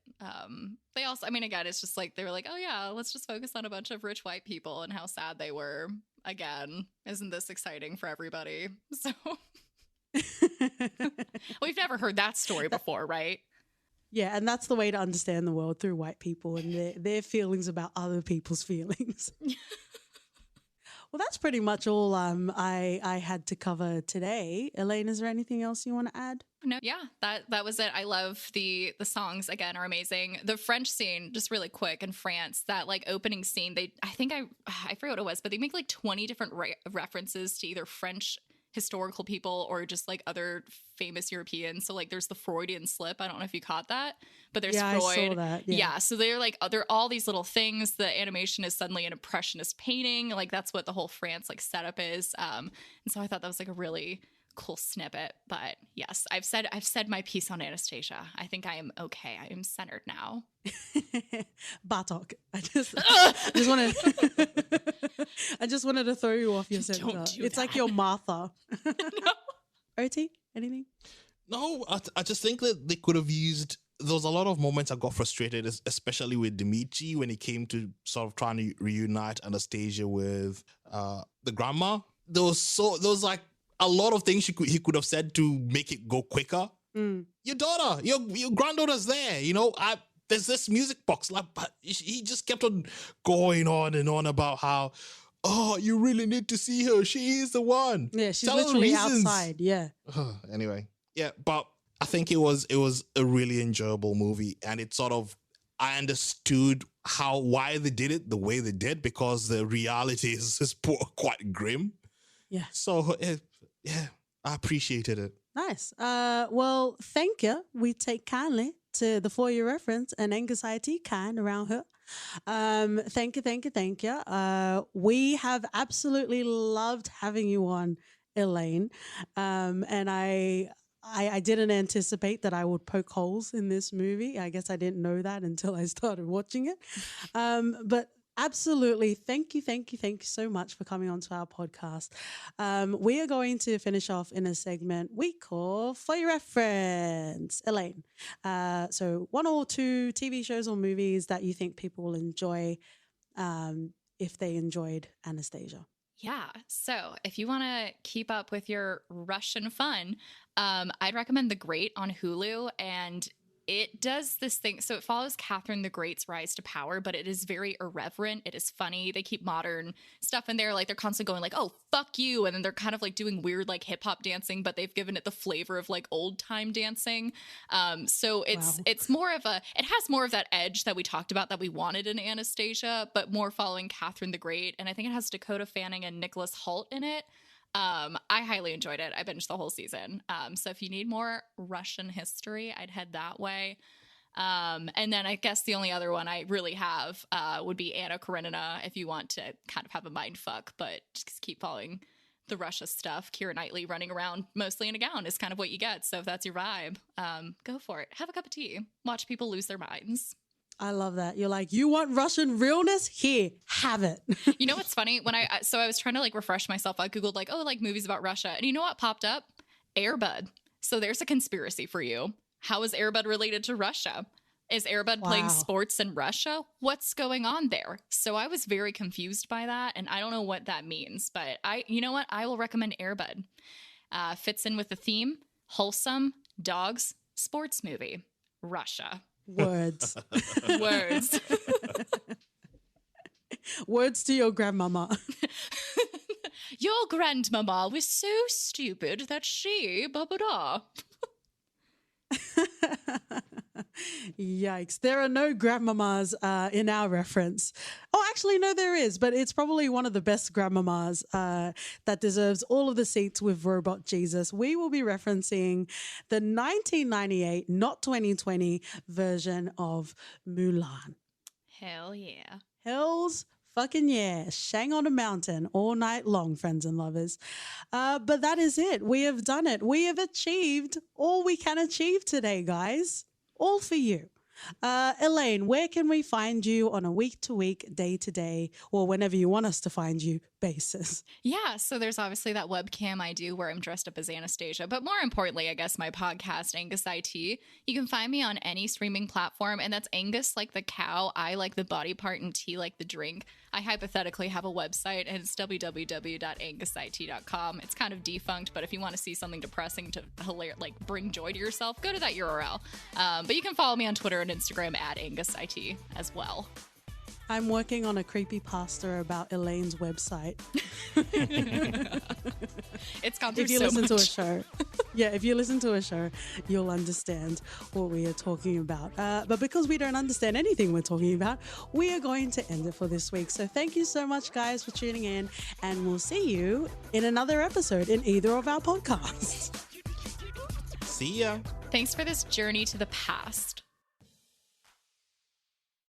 they also, I mean, again, it's just like they were like, oh yeah, let's just focus on a bunch of rich white people and how sad they were. Again, isn't this exciting for everybody? So we've never heard that story before, right? Yeah, and that's the way to understand the world, through white people and their feelings about other people's feelings. Well, that's pretty much all I had to cover today. Elaine, is there anything else you want to add? No, yeah, that was it. I love the songs, again, are amazing. The French scene, just really quick, in France, that like opening scene, I forget what it was, but they make like 20 different references to either French historical people or just like other famous Europeans. So like there's the Freudian slip. I don't know if you caught that, but there's Freud. I saw that. Yeah. So they're like, they're all these little things. The animation is suddenly an impressionist painting. Like that's what the whole France like setup is. And so I thought that was like a really cool snippet. But yes, I've said my piece on Anastasia. I think I am okay. I am centered now. Bartok. I just wanted to throw you off your center. It's like your Martha. No. OT, anything? No, I just think that they could have used. There was a lot of moments I got frustrated, especially with Dimitri when he came to sort of trying to reunite Anastasia with the grandma. There was like a lot of things he could have said to make it go quicker. Your daughter, your granddaughter's there. You know, there's this music box. Like, but he just kept on going on and on about how, oh, you really need to see her. She is the one. Yeah, she's literally outside. Yeah. Anyway, yeah, but I think it was a really enjoyable movie, and it sort of, I understood why they did it the way they did, because the reality is quite grim. Yeah. So yeah, I appreciated it. Nice. Well, thank you. We take kindly to the For Your Reference and Angus Eye Tea kind around here. Thank you. We have absolutely loved having you on, Elaine. And I didn't anticipate that I would poke holes in this movie. I guess I didn't know that until I started watching it. But absolutely. Thank you so much for coming on to our podcast. We are going to finish off in a segment we call For Your Reference. Elaine, so 1 or 2 TV shows or movies that you think people will enjoy if they enjoyed Anastasia. Yeah. So if you want to keep up with your Russian fun, I'd recommend The Great on Hulu. And it does this thing. So it follows Catherine the Great's rise to power, but it is very irreverent. It is funny. They keep modern stuff in there. Like they're constantly going like, oh, fuck you. And then they're kind of like doing weird like hip hop dancing, but they've given it the flavor of like old time dancing. So it's more of it has more of that edge that we talked about that we wanted in Anastasia, but more following Catherine the Great. And I think it has Dakota Fanning and Nicholas Hoult in it. I highly enjoyed it. I binged the whole season. So if you need more Russian history, I'd head that way. And then I guess the only other one I really have would be Anna Karenina if you want to kind of have a mind fuck, but just keep following the Russia stuff. Keira Knightley running around mostly in a gown is kind of what you get. So if that's your vibe, go for it. Have a cup of tea. Watch people lose their minds. I love that. You're like, you want Russian realness? Here, have it. You know what's funny? When I was trying to like refresh myself. I Googled like, oh, like movies about Russia. And you know what popped up? Air Bud. So there's a conspiracy for you. How is Air Bud related to Russia? Is Air Bud playing sports in Russia? What's going on there? So I was very confused by that. And I don't know what that means. But you know what? I will recommend Air Bud. Fits in with the theme. Wholesome, dogs, sports movie. Russia. Words. Words. Words to your grandmama. Your grandmama was so stupid that she blah-blah-blah. Yikes. There are no grandmamas in our reference. Oh, actually, no, there is, but it's probably one of the best grandmamas that deserves all of the seats with Robot Jesus. We will be referencing the 1998, not 2020 version of Mulan. Hell yeah. Hell's fucking yeah. Shang on a mountain all night long, friends and lovers. But that is it. We have done it. We have achieved all we can achieve today, guys. All for you. Elaine, where can we find you on a week-to-week, day-to-day, or whenever you want us to find you basis? Yeah, so there's obviously that webcam I do where I'm dressed up as Anastasia, but more importantly, I guess my podcast, Angus Eye Tea. You can find me on any streaming platform, and that's Angus like the cow, I like the body part, and tea like the drink. I hypothetically have a website, and it's www.angusietea.com. It's kind of defunct, but if you want to see something depressing to like bring joy to yourself, go to that URL. But you can follow me on Twitter and Instagram at Angus Eye Tea as well. I'm working on a creepypasta about Elaine's website. It's gone through if you so listen much. to a show. Yeah, if you listen to a show, you'll understand what we are talking about. But because we don't understand anything we're talking about, we are going to end it for this week. So thank you so much, guys, for tuning in. And we'll see you in another episode in either of our podcasts. See ya. Thanks for this journey to the past.